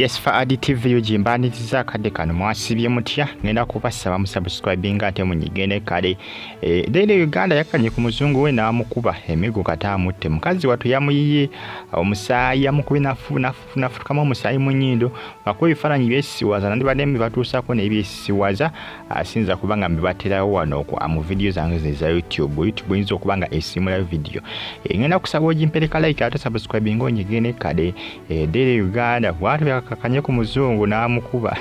Yes, Faadi TV yojimbaniriza kadde kano mwasibye mutya ngenda kubasaba musubscribing ate munyigene kale Daily Uganda yakanye ku muzungu we namukuba emigo katamutte mukazi watu yamuyiye omusayi yamukubi nafu kama omusayi munyindo bakoye bifaranyi byesiwaza nandi bademi batusako ne byesiwaza asinza kubanga mbibaterawo wano ku mu video zange za YouTube inzo kubanga esimula video ngenda kusaba ojimpereka like ate subscribing onyigene kale Daily Uganda watu kakanye ku muzungu namukuba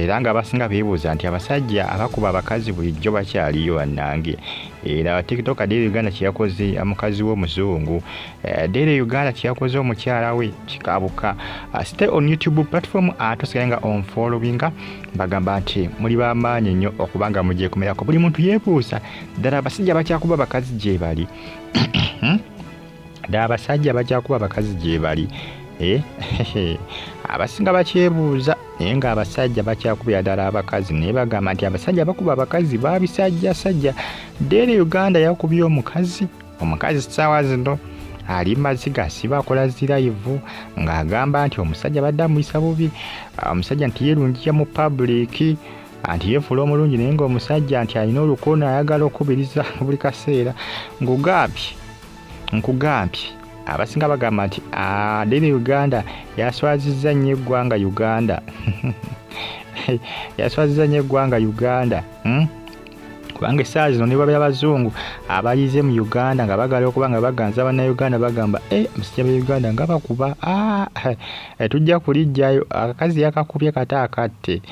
ranga abasinga bebuza nti abasajja abakuba abakazi bulijjo bakyaliyo annange era TikTok Daily Uganda kiyakoze amukazi wo muzungu Daily Uganda kiyakoze omukyala we kikabuka stay on YouTube platform atosenga on followinga bagamba nti muri bamanyi nnyo okubanga mujye kumerako buli muntu yebuusa ddala abasajja bakyakuba abakazi gye bali ddala abasajja bakyakuba abakazi gye bali abasinga bakyebuuza nga abasajja bakyakubya ddala abakazi naye bagamba nti abasajja bakuba abakazi babisajja sajja Daily Uganda yakubye omukazi ssaawa zino ali Maziiga sibakola zirayivu ng'agamba nti omusajja badde amuyisa bubi omusajja nti yerungiya mu public anti yefuula omulungi naye ng'omusajja nti alina olukono ayagala okubiriza buli kaseera nkugambye abasinga bagamba nti Daily Uganda yaswazizza nnyo eggwanga Uganda yaswazizza nnyo eggwanga Uganda kubanga essaawa zino ne babeera abazungu abalize mu Uganda nga bagala okuba nga baganza bannayuganda bagamba musajja ba Uganda nga bakuba tujja kulijjayo akakazi yakakubye kataakatte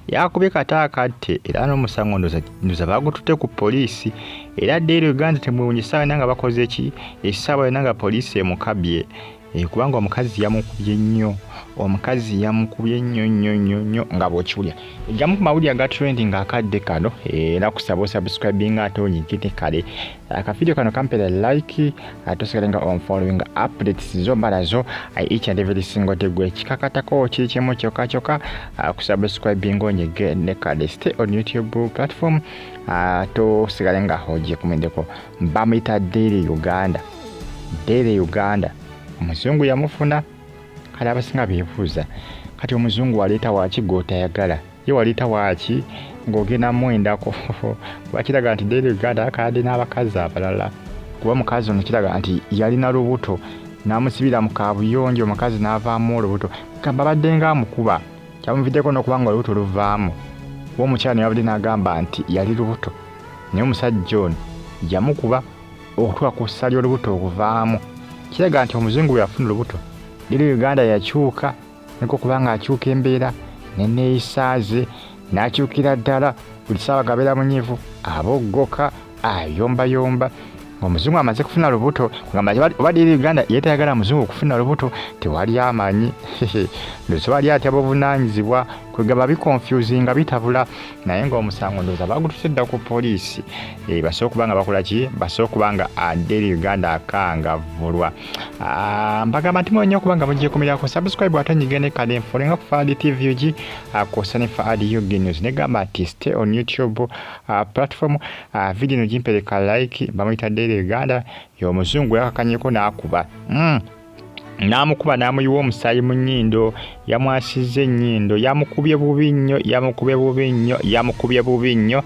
yakubye kataakatte era n'omusango ndoza bagututte ku poliisi era Daily Uganda temwewunyisa nanga bakoze eki essaawa nanga poliisi emukabye kubanga omukazi yamukubye nnyo nnyo nga bw'okiwulya ejjamu ku mawulire aga trending akadde kano era kusaba subscribing ate onyigite kale akavidiyo kano kampera like atosegalenga on following updates zombalazo each and every single day gwe kikakatako kiri kimu kyokka kusubscribing onyigene kale stay on YouTube platform tosegalenga hoje kumendeko bamuyita Daily Uganda omuzungu yamufuna kale abasinga beebuuza kati omuzungu waleeta waaki gw'otayagala ye waleeta waaki ng'ogenda mwendako bakiraga nti Daily Uganda akadde n'abakazi abalala kuba mukazi ono kiraga nti yalina lubuto n'amusibira mu kaabuyonjo omukazi n'avaamu olubuto gamba badde ng'amukuba kyamuviddeko n'okubanga olubuto luvaamu omukyala ne yabadde n'agamba nti yali lubuto naye omusajja ono yamukuba okutuuka ku ssa ly'olubuto okuvaamu kiraga nti omuzungu bwe yafuna olubuto Daily Uganda yakyuka niko kubanga akyuka embeera neneeyisaaze n'akyukira ddala buli ssaawa gabeera munyiivu abogoka ayombayomba omuzungu amaze kufuna lubuto kugamba oba Daily Uganda yeetayagala muzungu okufuna lubuto tewali amanyi ndoza bali atya buvunaanyizibwa kwegamba biconfusinga bitabula naye ng'omusango ndoza bagutuse dda ku poliisi basobola okubanga bakola ki basobola okubanga Daily Uganda akangavulwa mbagamba nti mwenye okubanga mugiye kumirako subscribe ate nyigene kale nfolenga ku Faadi TV ugi akosa ne Faadi UG News negamba nti stay on YouTube platform video nogimpereka like bamuyita Daily Uganda y'omuzungu yakakanyeko n'akuba namukuba namuyiwa omusayi mu nnyindo yamwasizza ennyindo yamukubye bubi nnyo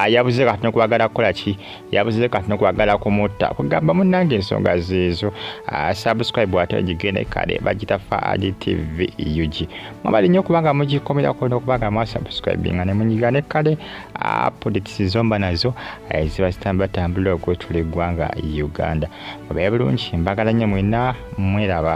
yabuze kati n'okubagala kukola ki yabuze kati n'okubagala kumutta kugamba munnange ensonga zeezo subscribe ate ogigende kale bagita Faadi TV UG mwabali nnyo okubanga mugikomerako n'okubanga mwasubscribinga ne munyigane kale updates zomba nazo ziba zitambulatambula okwetula eggwanga Uganda mubeere bulungi mbagala nnyo mwenna mweraba